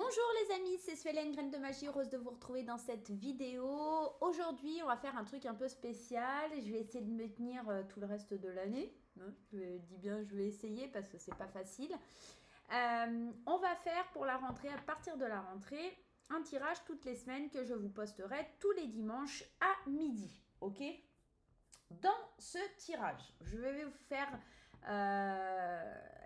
Bonjour les amis, c'est Suélène Graine de Magie, heureuse de vous retrouver dans cette vidéo. Aujourd'hui, on va faire un truc un peu spécial. Je vais essayer de me tenir tout le reste de l'année. Je dis bien, je vais essayer parce que c'est pas facile. On va faire pour la rentrée, à partir de la rentrée, un tirage toutes les semaines que je vous posterai tous les dimanches à midi. Ok ? Dans ce tirage, je vais vous faire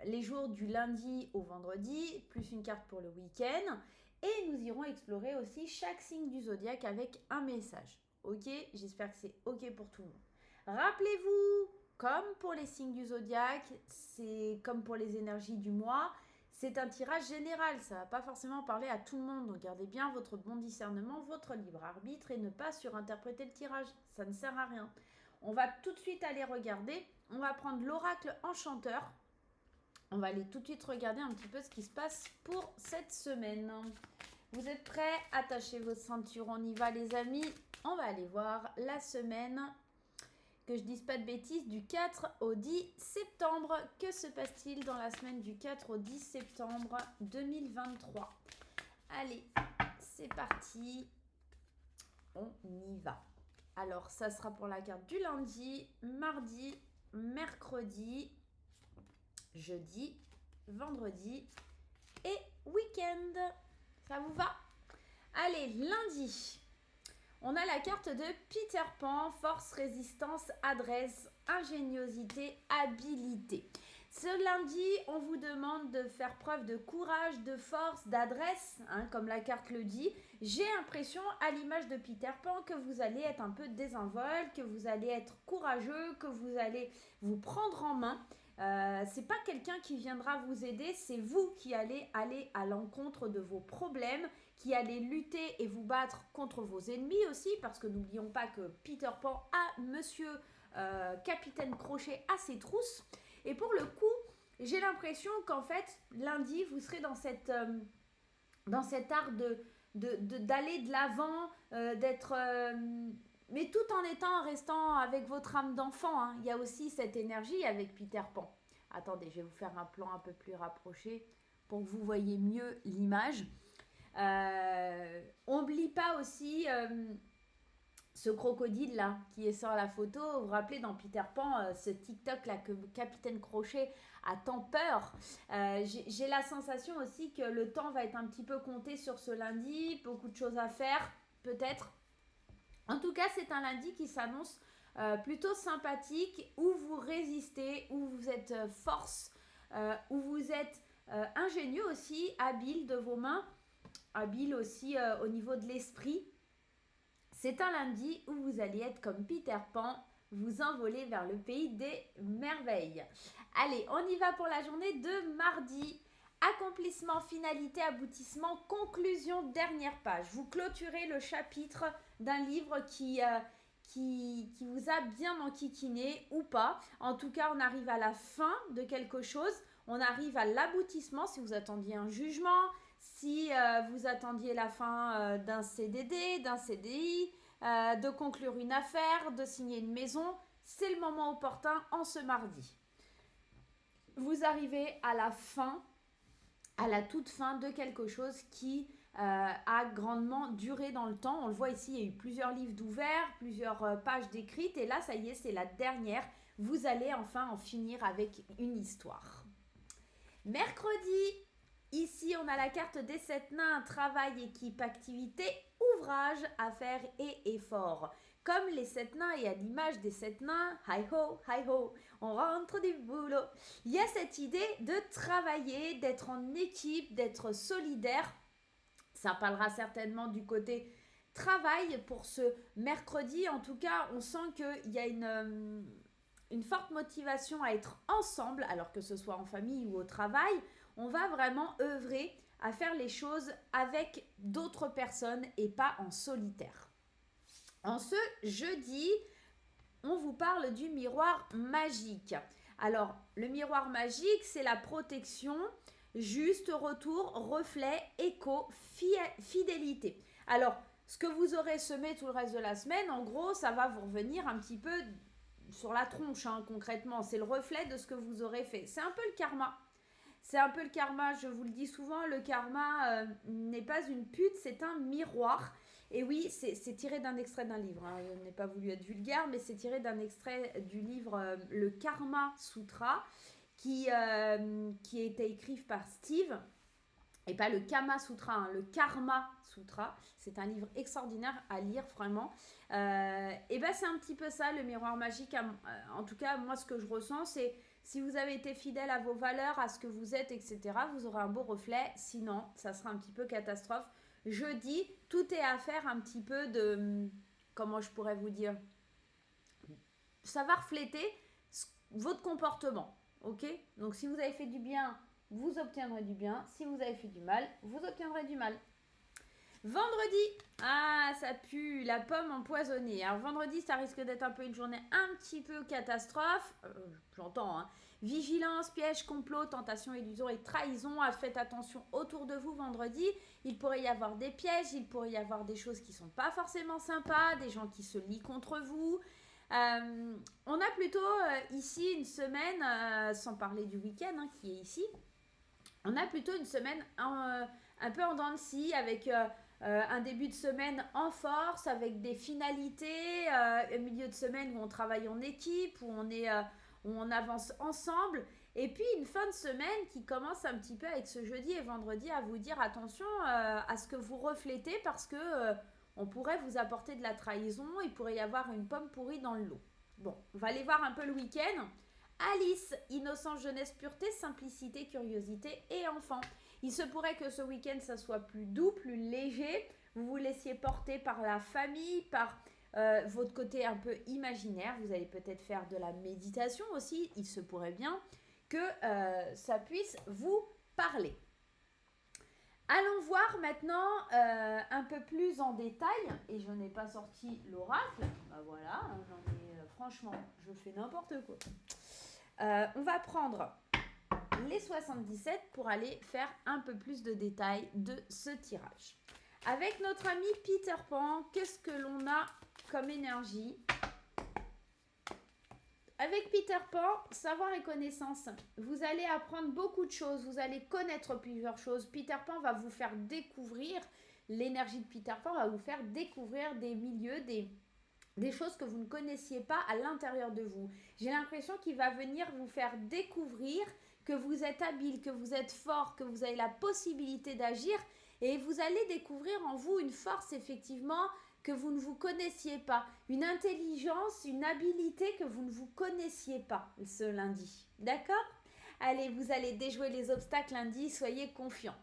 les jours du lundi au vendredi, plus une carte pour le week-end. Et nous irons explorer aussi chaque signe du zodiaque avec un message. Ok, j'espère que c'est ok pour tout le monde. Rappelez-vous, comme pour les signes du zodiaque, c'est comme pour les énergies du mois, c'est un tirage général. Ça ne va pas forcément parler à tout le monde. Donc gardez bien votre bon discernement, votre libre arbitre et ne pas surinterpréter le tirage. Ça ne sert à rien. On va tout de suite aller regarder. On va prendre l'oracle enchanteur. On va aller tout de suite regarder un petit peu ce qui se passe pour cette semaine. Vous êtes prêts? Attachez vos ceintures, on y va les amis. On va aller voir la semaine, que je dise pas de bêtises, du 4 au 10 septembre. Que se passe-t-il dans la semaine du 4 au 10 septembre 2023? Allez, c'est parti. On y va. Alors, ça sera pour la carte du lundi, mardi, mercredi, jeudi, vendredi et week-end. Ça vous va? Allez, lundi. On a la carte de Peter Pan, force, résistance, adresse, ingéniosité, habileté. Ce lundi, on vous demande de faire preuve de courage, de force, d'adresse, comme la carte le dit. J'ai l'impression, à l'image de Peter Pan, que vous allez être un peu désinvolte, que vous allez être courageux, que vous allez vous prendre en main. C'est pas quelqu'un qui viendra vous aider, c'est vous qui allez aller à l'encontre de vos problèmes, qui allez lutter et vous battre contre vos ennemis aussi, parce que n'oublions pas que Peter Pan a Monsieur Capitaine Crochet à ses trousses. Et pour le coup, j'ai l'impression qu'en fait, lundi, vous serez dans cet art d'aller de l'avant, d'être... mais tout en restant avec votre âme d'enfant. Il y a aussi cette énergie avec Peter Pan. Attendez, je vais vous faire un plan un peu plus rapproché pour que vous voyez mieux l'image. On n'oublie pas aussi ce crocodile là qui est sur la photo. Vous vous rappelez dans Peter Pan, ce TikTok là que Capitaine Crochet a tant peur. J'ai la sensation aussi que le temps va être un petit peu compté sur ce lundi, beaucoup de choses à faire peut-être. En tout cas, c'est un lundi qui s'annonce plutôt sympathique, où vous résistez, où vous êtes force, où vous êtes ingénieux aussi, habile de vos mains, habile aussi au niveau de l'esprit. C'est un lundi où vous allez être comme Peter Pan, vous envoler vers le pays des merveilles. Allez, on y va pour la journée de mardi. Accomplissement, finalité, aboutissement, conclusion, dernière page. Vous clôturez le chapitre d'un livre qui vous a bien enquiquiné ou pas. En tout cas, on arrive à la fin de quelque chose. On arrive à l'aboutissement si vous attendiez un jugement, si vous attendiez la fin d'un CDD, d'un CDI, de conclure une affaire, de signer une maison. C'est le moment opportun en ce mardi. Vous arrivez à la fin, à la toute fin de quelque chose qui a grandement duré dans le temps. On le voit ici, il y a eu plusieurs livres d'ouverts, plusieurs pages d'écrites. Et là, ça y est, c'est la dernière. Vous allez enfin en finir avec une histoire. Mercredi, ici, on a la carte des 7 nains, travail, équipe, activité, ouvrage, affaires et effort. Comme les 7 nains et à l'image des 7 nains, hi ho, on rentre du boulot. Il y a cette idée de travailler, d'être en équipe, d'être solidaire. Ça parlera certainement du côté travail pour ce mercredi. En tout cas, on sent qu'il y a une forte motivation à être ensemble, alors que ce soit en famille ou au travail. On va vraiment œuvrer à faire les choses avec d'autres personnes et pas en solitaire. En ce jeudi, on vous parle du miroir magique. Alors, le miroir magique, c'est la protection, juste, retour, reflet, écho, fidélité. Alors, ce que vous aurez semé tout le reste de la semaine, en gros, ça va vous revenir un petit peu sur la tronche, concrètement. C'est le reflet de ce que vous aurez fait. C'est un peu le karma. C'est un peu le karma, je vous le dis souvent, le karma n'est pas une pute, c'est un miroir. Et oui, c'est tiré d'un extrait d'un livre, hein. Je n'ai pas voulu être vulgaire, mais c'est tiré d'un extrait du livre Le Karma Sutra, qui a été écrit par Steve, et pas le Kama Sutra, hein, le Karma Sutra. C'est un livre extraordinaire à lire, vraiment. Et ben c'est un petit peu ça, le miroir magique. En tout cas, moi, ce que je ressens, c'est si vous avez été fidèle à vos valeurs, à ce que vous êtes, etc., vous aurez un beau reflet. Sinon, ça sera un petit peu catastrophe. Jeudi, tout est à faire un petit peu de... Comment je pourrais vous dire? Ça va refléter votre comportement. Ok? Donc, si vous avez fait du bien, vous obtiendrez du bien. Si vous avez fait du mal, vous obtiendrez du mal. Vendredi, ah ça pue, la pomme empoisonnée. Alors vendredi, ça risque d'être un peu une journée un petit peu catastrophe. J'entends, hein. Vigilance, piège, complot, tentation, illusion et trahison. Faites attention autour de vous vendredi. Il pourrait y avoir des pièges, il pourrait y avoir des choses qui sont pas forcément sympas, des gens qui se lient contre vous. On a plutôt ici une semaine, sans parler du week-end hein, qui est ici, on a plutôt une semaine un peu en dents de scie avec un début de semaine en force, avec des finalités, un milieu de semaine où on travaille en équipe, où on avance ensemble, et puis une fin de semaine qui commence un petit peu avec ce jeudi et vendredi à vous dire attention à ce que vous reflétez parce que on pourrait vous apporter de la trahison, il pourrait y avoir une pomme pourrie dans le lot. Bon, on va aller voir un peu le week-end. Alice, innocence, jeunesse, pureté, simplicité, curiosité et enfant. Il se pourrait que ce week-end, ça soit plus doux, plus léger. Vous vous laissiez porter par la famille, par votre côté un peu imaginaire. Vous allez peut-être faire de la méditation aussi. Il se pourrait bien que ça puisse vous parler. Allons voir maintenant un peu plus en détail. Et je n'ai pas sorti l'oracle. Ben voilà, franchement, je fais n'importe quoi. On va prendre les 77 pour aller faire un peu plus de détails de ce tirage. Avec notre ami Peter Pan, qu'est-ce que l'on a comme énergie? Avec Peter Pan, savoir et connaissance. Vous allez apprendre beaucoup de choses, vous allez connaître plusieurs choses. Peter Pan va vous faire découvrir, l'énergie de Peter Pan va vous faire découvrir des milieux, des choses que vous ne connaissiez pas à l'intérieur de vous. J'ai l'impression qu'il va venir vous faire découvrir que vous êtes habile, que vous êtes fort, que vous avez la possibilité d'agir et vous allez découvrir en vous une force effectivement que vous ne vous connaissiez pas, une intelligence, une habileté que vous ne vous connaissiez pas ce lundi. D'accord? Allez, vous allez déjouer les obstacles lundi, soyez confiants.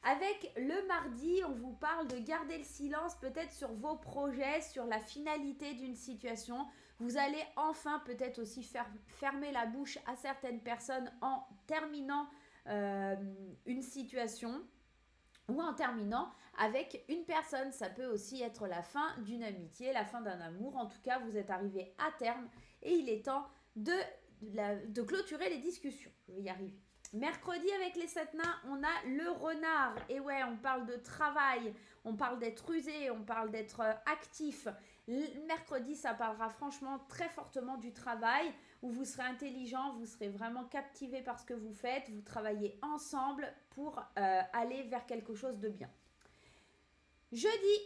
Avec le mardi, on vous parle de garder le silence peut-être sur vos projets, sur la finalité d'une situation. Vous allez enfin peut-être aussi fermer la bouche à certaines personnes en terminant une situation ou en terminant avec une personne. Ça peut aussi être la fin d'une amitié, la fin d'un amour. En tout cas, vous êtes arrivé à terme et il est temps de clôturer les discussions. Je vais y arriver. Mercredi, avec les 7 nains, on a le renard. Et ouais, on parle de travail, on parle d'être usé, on parle d'être actif. Mercredi, ça parlera franchement très fortement du travail, où vous serez intelligent, vous serez vraiment captivé par ce que vous faites, vous travaillez ensemble pour aller vers quelque chose de bien. Jeudi,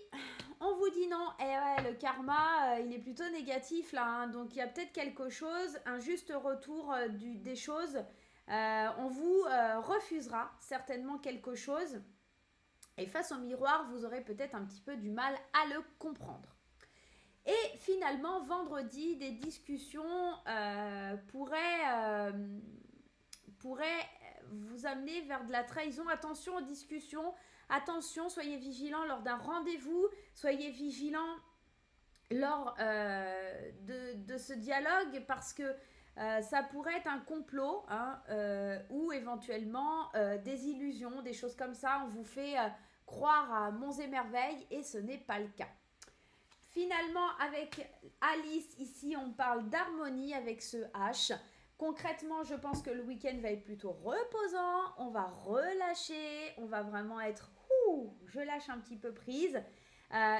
on vous dit non, et ouais, le karma, il est plutôt négatif là, hein, donc il y a peut-être quelque chose, un juste retour des choses. On vous refusera certainement quelque chose et face au miroir, vous aurez peut-être un petit peu du mal à le comprendre. Et finalement, vendredi, des discussions pourraient vous amener vers de la trahison. Attention aux discussions, attention, soyez vigilants lors d'un rendez-vous, soyez vigilants lors de ce dialogue parce que ça pourrait être un complot hein, ou éventuellement des illusions, des choses comme ça. On vous fait croire à monts et merveilles et ce n'est pas le cas. Finalement, avec Alice, ici, on parle d'harmonie avec ce H. Concrètement, je pense que le week-end va être plutôt reposant. On va relâcher. On va vraiment être... je lâche un petit peu prise.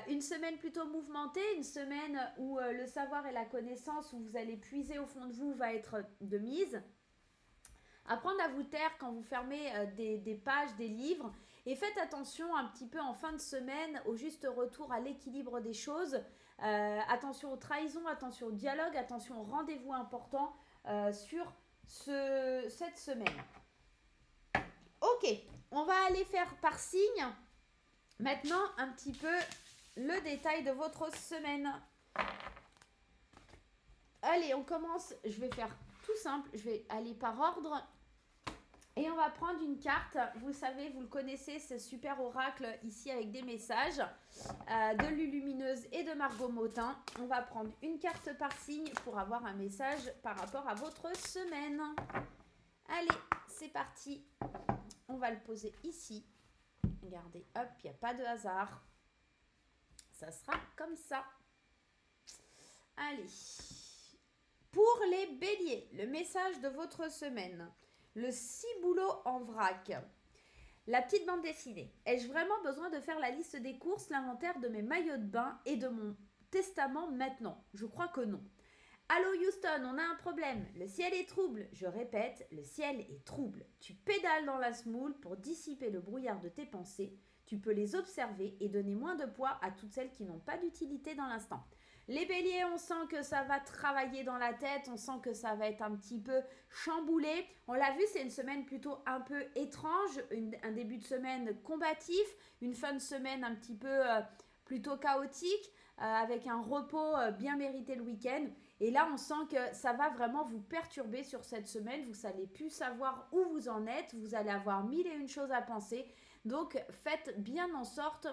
Une semaine plutôt mouvementée, une semaine où le savoir et la connaissance, où vous allez puiser au fond de vous, va être de mise. Apprendre à vous taire quand vous fermez des pages, des livres. Et faites attention un petit peu en fin de semaine au juste retour à l'équilibre des choses. Attention aux trahisons, attention au dialogue, attention aux rendez-vous importants sur cette semaine. Ok, on va aller faire par signe maintenant un petit peu le détail de votre semaine. Allez, on commence. Je vais faire tout simple. Je vais aller par ordre. Et on va prendre une carte. Vous savez, vous le connaissez, ce super oracle ici avec des messages de Lulumineuse et de Margot Motin. On va prendre une carte par signe pour avoir un message par rapport à votre semaine. Allez, c'est parti. On va le poser ici. Regardez, hop, il n'y a pas de hasard. Ça sera comme ça. Allez. Pour les béliers, le message de votre semaine. Le ciboulot en vrac. La petite bande dessinée. Ai-je vraiment besoin de faire la liste des courses, l'inventaire de mes maillots de bain et de mon testament maintenant? Je crois que non. Allô Houston, on a un problème. Le ciel est trouble. Je répète, le ciel est trouble. Tu pédales dans la semoule pour dissiper le brouillard de tes pensées. Tu peux les observer et donner moins de poids à toutes celles qui n'ont pas d'utilité dans l'instant. Les béliers, on sent que ça va travailler dans la tête, on sent que ça va être un petit peu chamboulé. On l'a vu, c'est une semaine plutôt un peu étrange, un début de semaine combatif, une fin de semaine un petit peu plutôt chaotique, avec un repos bien mérité le week-end. Et là, on sent que ça va vraiment vous perturber sur cette semaine. Vous n'allez plus savoir où vous en êtes. Vous allez avoir mille et une choses à penser. Donc, faites bien en sorte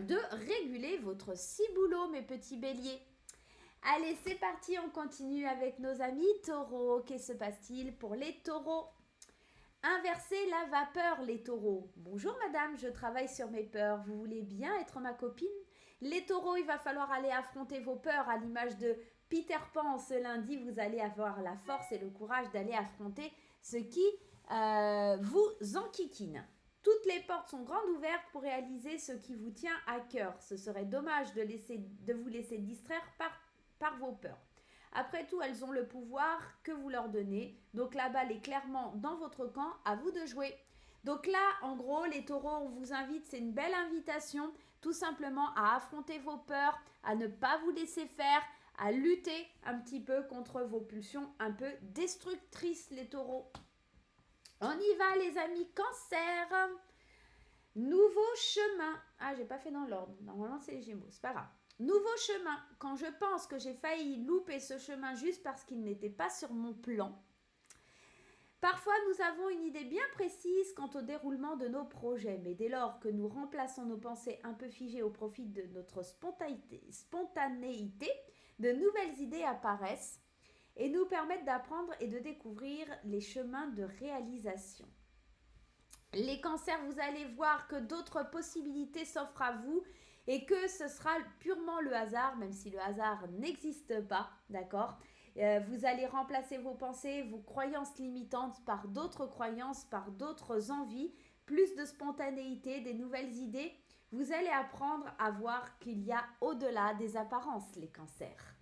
de réguler votre ciboulot, mes petits béliers. Allez, c'est parti. On continue avec nos amis taureaux. Que se passe-t-il pour les taureaux? Inversez la vapeur, les taureaux. Bonjour madame, je travaille sur mes peurs. Vous voulez bien être ma copine? Les taureaux, il va falloir aller affronter vos peurs à l'image de Peter Pan. Ce lundi, vous allez avoir la force et le courage d'aller affronter ce qui vous enquiquine. Toutes les portes sont grandes ouvertes pour réaliser ce qui vous tient à cœur. Ce serait dommage de vous laisser distraire par vos peurs. Après tout, elles ont le pouvoir que vous leur donnez. Donc la balle est clairement dans votre camp, à vous de jouer. Donc là, en gros, les taureaux, on vous invite, c'est une belle invitation, tout simplement à affronter vos peurs, à ne pas vous laisser faire, à lutter un petit peu contre vos pulsions un peu destructrices, les taureaux. On y va, les amis, cancer. Nouveau chemin. Ah, j'ai pas fait dans l'ordre. Normalement, c'est les Gémeaux, c'est pas grave. Nouveau chemin. Quand je pense que j'ai failli louper ce chemin juste parce qu'il n'était pas sur mon plan. Parfois, nous avons une idée bien précise quant au déroulement de nos projets, mais dès lors que nous remplaçons nos pensées un peu figées au profit de notre spontanéité, de nouvelles idées apparaissent et nous permettent d'apprendre et de découvrir les chemins de réalisation. Les cancers, vous allez voir que d'autres possibilités s'offrent à vous et que ce sera purement le hasard, même si le hasard n'existe pas, d'accord ? Vous allez remplacer vos pensées, vos croyances limitantes par d'autres croyances, par d'autres envies, plus de spontanéité, des nouvelles idées. Vous allez apprendre à voir qu'il y a au-delà des apparences, les cancers.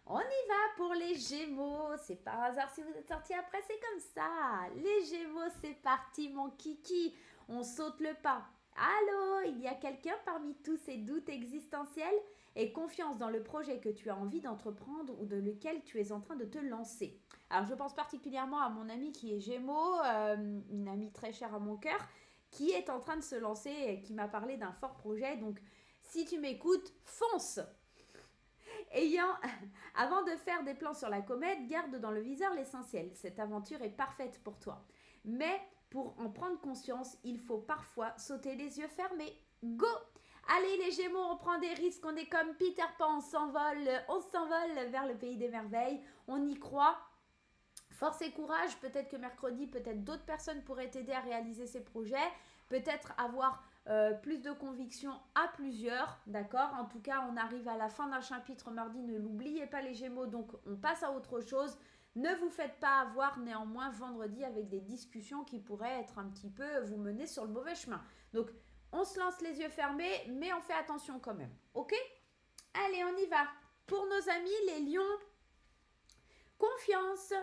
On y va pour les Gémeaux. C'est par hasard si vous êtes sortis après, c'est comme ça. Les Gémeaux, c'est parti, mon kiki. On saute le pas. Allô, il y a quelqu'un parmi tous ces doutes existentiels? Et confiance dans le projet que tu as envie d'entreprendre ou de lequel tu es en train de te lancer. Alors, je pense particulièrement à mon amie qui est Gémeaux, une amie très chère à mon cœur, qui est en train de se lancer et qui m'a parlé d'un fort projet. Donc, si tu m'écoutes, fonce! Avant de faire des plans sur la comète, garde dans le viseur l'essentiel. Cette aventure est parfaite pour toi. Mais pour en prendre conscience, il faut parfois sauter les yeux fermés. Go! Allez les Gémeaux, on prend des risques, on est comme Peter Pan, on s'envole vers le pays des merveilles, on y croit. Force et courage, peut-être que mercredi, peut-être d'autres personnes pourraient t'aider à réaliser ces projets, peut-être avoir plus de conviction à plusieurs, d'accord? En tout cas, on arrive à la fin d'un chapitre mardi, ne l'oubliez pas les Gémeaux, donc on passe à autre chose. Ne vous faites pas avoir néanmoins vendredi avec des discussions qui pourraient être un petit peu vous mener sur le mauvais chemin. Donc, on se lance les yeux fermés, mais on fait attention quand même, ok? Allez, on y va. Pour nos amis les lions, confiance.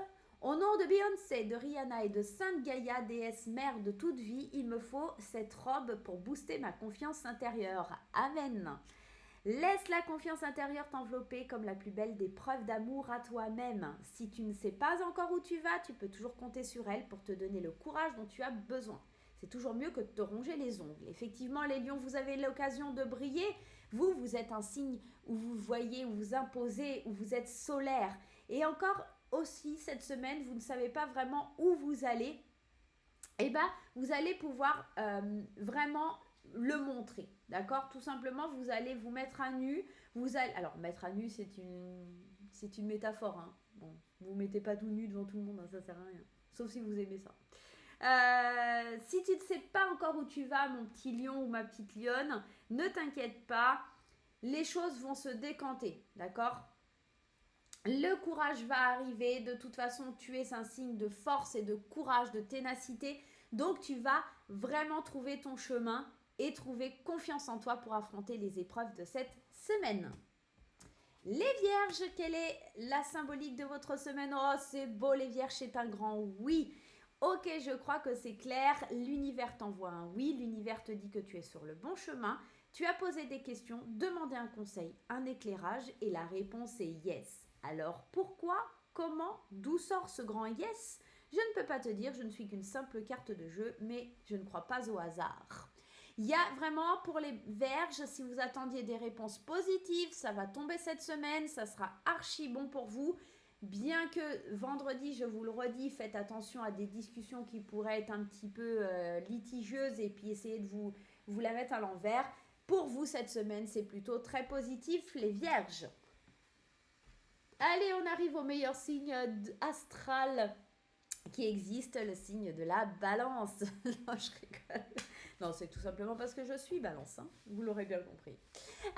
Au nom de Beyoncé, de Rihanna et de Sainte Gaïa, déesse mère de toute vie, il me faut cette robe pour booster ma confiance intérieure. Amen. Laisse la confiance intérieure t'envelopper comme la plus belle des preuves d'amour à toi-même. Si tu ne sais pas encore où tu vas, tu peux toujours compter sur elle pour te donner le courage dont tu as besoin. C'est toujours mieux que de te ronger les ongles. Effectivement, les lions, vous avez l'occasion de briller. Vous êtes un signe où vous voyez, où vous imposez, où vous êtes solaire. Et encore aussi, cette semaine, vous ne savez pas vraiment où vous allez. Eh bien, vous allez pouvoir vraiment le montrer, d'accord? Tout simplement, vous allez vous mettre à nu. Alors, mettre à nu, c'est une métaphore, hein. Bon, vous ne mettez pas tout nu devant tout le monde, hein, ça sert à rien. Sauf si vous aimez ça. Si tu ne sais pas encore où tu vas, mon petit lion ou ma petite lionne, ne t'inquiète pas, les choses vont se décanter, d'accord? Le courage va arriver, de toute façon tu es un signe de force et de courage, de ténacité, donc tu vas vraiment trouver ton chemin et trouver confiance en toi pour affronter les épreuves de cette semaine. Les vierges, quelle est la symbolique de votre semaine? Oh, c'est beau, les vierges, c'est un grand oui. Ok, je crois que c'est clair, l'univers t'envoie un oui, l'univers te dit que tu es sur le bon chemin, tu as posé des questions, demandé un conseil, un éclairage et la réponse est yes. Alors pourquoi, comment, d'où sort ce grand yes? Je ne peux pas te dire, je ne suis qu'une simple carte de jeu, mais je ne crois pas au hasard. Il y a vraiment pour les vierges, si vous attendiez des réponses positives, ça va tomber cette semaine, ça sera archi bon pour vous. Bien que vendredi, je vous le redis, faites attention à des discussions qui pourraient être un petit peu litigieuses et puis essayez de vous la mettre à l'envers. Pour vous, cette semaine, c'est plutôt très positif, les vierges. Allez, on arrive au meilleur signe astral qui existe, le signe de la balance. Non, je rigole. Non, c'est tout simplement parce que je suis balance, hein. Vous l'aurez bien compris.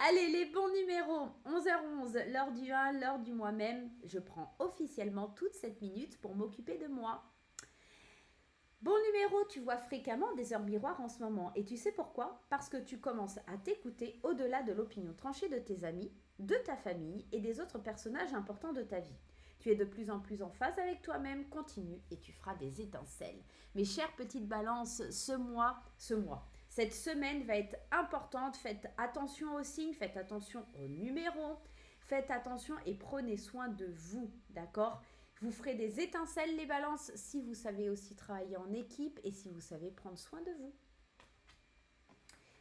Allez, les bons numéros. 11h11, l'heure du 1, l'heure du moi-même. Je prends officiellement toute cette minute pour m'occuper de moi. Bon numéro, tu vois fréquemment des heures miroirs en ce moment. Et tu sais pourquoi? Parce que tu commences à t'écouter au-delà de l'opinion tranchée de tes amis, de ta famille et des autres personnages importants de ta vie. Tu es de plus en plus en phase avec toi-même, continue et tu feras des étincelles. Mes chères petites balances, cette semaine va être importante. Faites attention aux signes, faites attention aux numéros, faites attention et prenez soin de vous, d'accord? Vous ferez des étincelles, les balances, si vous savez aussi travailler en équipe et si vous savez prendre soin de vous.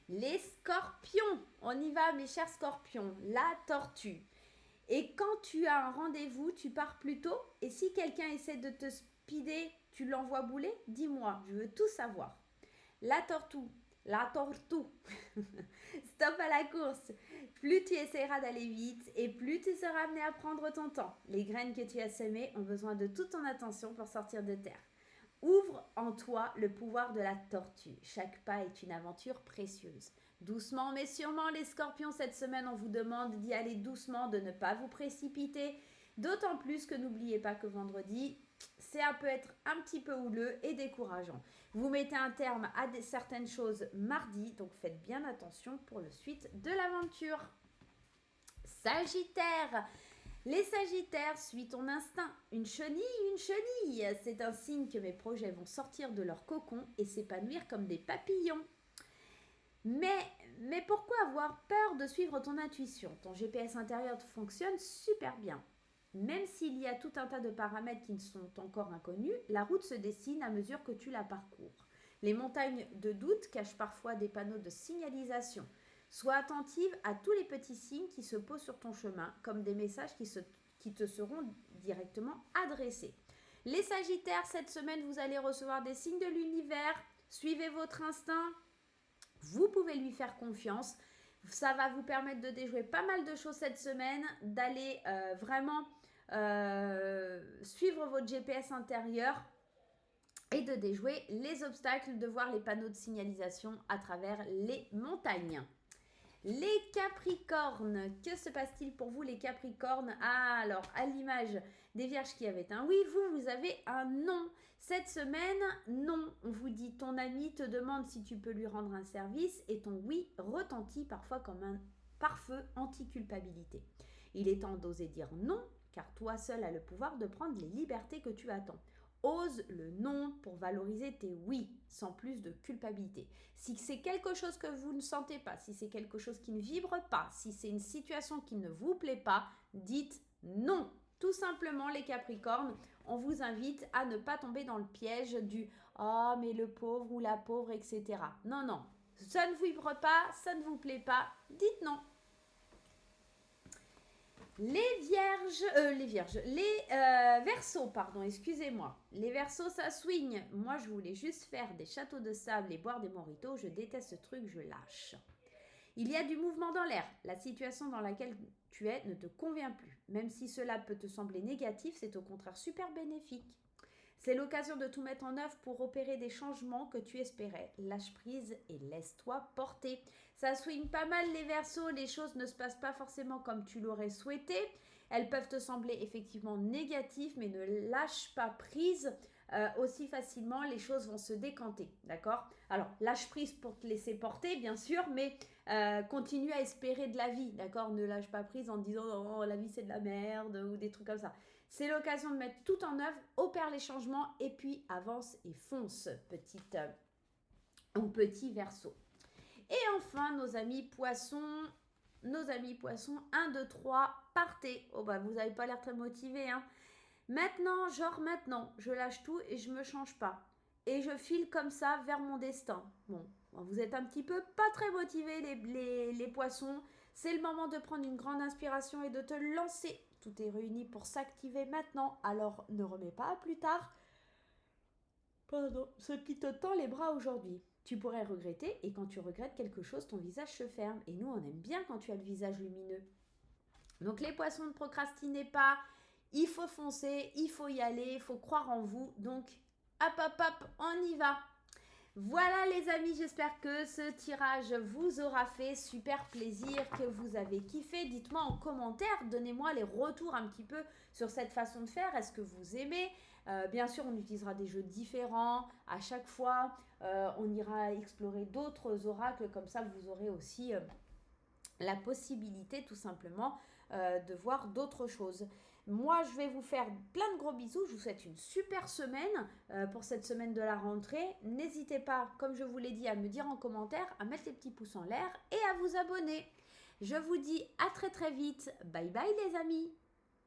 Les scorpions, on y va mes chers scorpions, la tortue. Et quand tu as un rendez-vous, tu pars plus tôt. Et si quelqu'un essaie de te speeder, tu l'envoies bouler? Dis-moi, je veux tout savoir. La tortue. Stop à la course. Plus tu essaieras d'aller vite et plus tu seras amené à prendre ton temps. Les graines que tu as semées ont besoin de toute ton attention pour sortir de terre. Ouvre en toi le pouvoir de la tortue. Chaque pas est une aventure précieuse. Doucement mais sûrement les scorpions, cette semaine on vous demande d'y aller doucement, de ne pas vous précipiter. D'autant plus que n'oubliez pas que vendredi, ça peut être un petit peu houleux et décourageant. Vous mettez un terme à certaines choses mardi, donc faites bien attention pour la suite de l'aventure. Sagittaire. Les Sagittaires, suis ton instinct. Une chenille. C'est un signe que mes projets vont sortir de leur cocon et s'épanouir comme des papillons. Mais pourquoi avoir peur de suivre ton intuition? Ton GPS intérieur fonctionne super bien. Même s'il y a tout un tas de paramètres qui ne sont encore inconnus, la route se dessine à mesure que tu la parcours. Les montagnes de doute cachent parfois des panneaux de signalisation. Sois attentive à tous les petits signes qui se posent sur ton chemin, comme des messages qui te seront directement adressés. Les Sagittaires, cette semaine, vous allez recevoir des signes de l'univers. Suivez votre instinct. Vous pouvez lui faire confiance. Ça va vous permettre de déjouer pas mal de choses cette semaine, d'aller vraiment suivre votre GPS intérieur et de déjouer les obstacles, de voir les panneaux de signalisation à travers les montagnes. Les Capricornes, que se passe-t-il pour vous les Capricornes? Alors, à l'image des Vierges qui avaient un oui, vous avez un non. Cette semaine, non. On vous dit ton ami te demande si tu peux lui rendre un service et ton oui retentit parfois comme un pare-feu anti-culpabilité. Il est temps d'oser dire non car toi seul as le pouvoir de prendre les libertés que tu attends. Ose le non pour valoriser tes oui, sans plus de culpabilité. Si c'est quelque chose que vous ne sentez pas, si c'est quelque chose qui ne vibre pas, si c'est une situation qui ne vous plaît pas, dites non. Tout simplement, les Capricornes, on vous invite à ne pas tomber dans le piège du «Ah, mais le pauvre ou la pauvre, etc.» Non, non, ça ne vibre pas, ça ne vous plaît pas, dites non. Les Verseaux, pardon, excusez-moi. Les Verseaux, ça swing. Moi, je voulais juste faire des châteaux de sable et boire des mojitos. Je déteste ce truc, je lâche. Il y a du mouvement dans l'air. La situation dans laquelle tu es ne te convient plus. Même si cela peut te sembler négatif, c'est au contraire super bénéfique. C'est l'occasion de tout mettre en œuvre pour opérer des changements que tu espérais. Lâche prise et laisse-toi porter. Ça swing pas mal les Verseaux, les choses ne se passent pas forcément comme tu l'aurais souhaité. Elles peuvent te sembler effectivement négatives, mais ne lâche pas prise. Aussi facilement, les choses vont se décanter, d'accord? Alors, lâche prise pour te laisser porter, bien sûr, mais continue à espérer de la vie, d'accord? Ne lâche pas prise en disant oh, la vie c'est de la merde ou des trucs comme ça. C'est l'occasion de mettre tout en œuvre, opère les changements et puis avance et fonce, petit Verseau. Et enfin, nos amis poissons, 1, 2, 3, partez. Oh bah vous n'avez pas l'air très motivés, hein. Maintenant, je lâche tout et je me change pas. Et je file comme ça vers mon destin. Bon, vous êtes un petit peu pas très motivés les poissons. C'est le moment de prendre une grande inspiration et de te lancer. Tout est réuni pour s'activer maintenant, alors ne remets pas à plus tard. Pardon, ce qui te tend les bras aujourd'hui. Tu pourrais regretter et quand tu regrettes quelque chose, ton visage se ferme. Et nous, on aime bien quand tu as le visage lumineux. Donc les poissons, ne procrastinez pas. Il faut foncer, il faut y aller, il faut croire en vous. Donc, hop, hop, hop, on y va. Voilà les amis, j'espère que ce tirage vous aura fait super plaisir, que vous avez kiffé. Dites-moi en commentaire, donnez-moi les retours un petit peu sur cette façon de faire. Est-ce que vous aimez bien sûr, on utilisera des jeux différents à chaque fois. On ira explorer d'autres oracles, comme ça vous aurez aussi la possibilité tout simplement de voir d'autres choses. Moi, je vais vous faire plein de gros bisous. Je vous souhaite une super semaine pour cette semaine de la rentrée. N'hésitez pas, comme je vous l'ai dit, à me dire en commentaire, à mettre les petits pouces en l'air et à vous abonner. Je vous dis à très très vite. Bye bye les amis.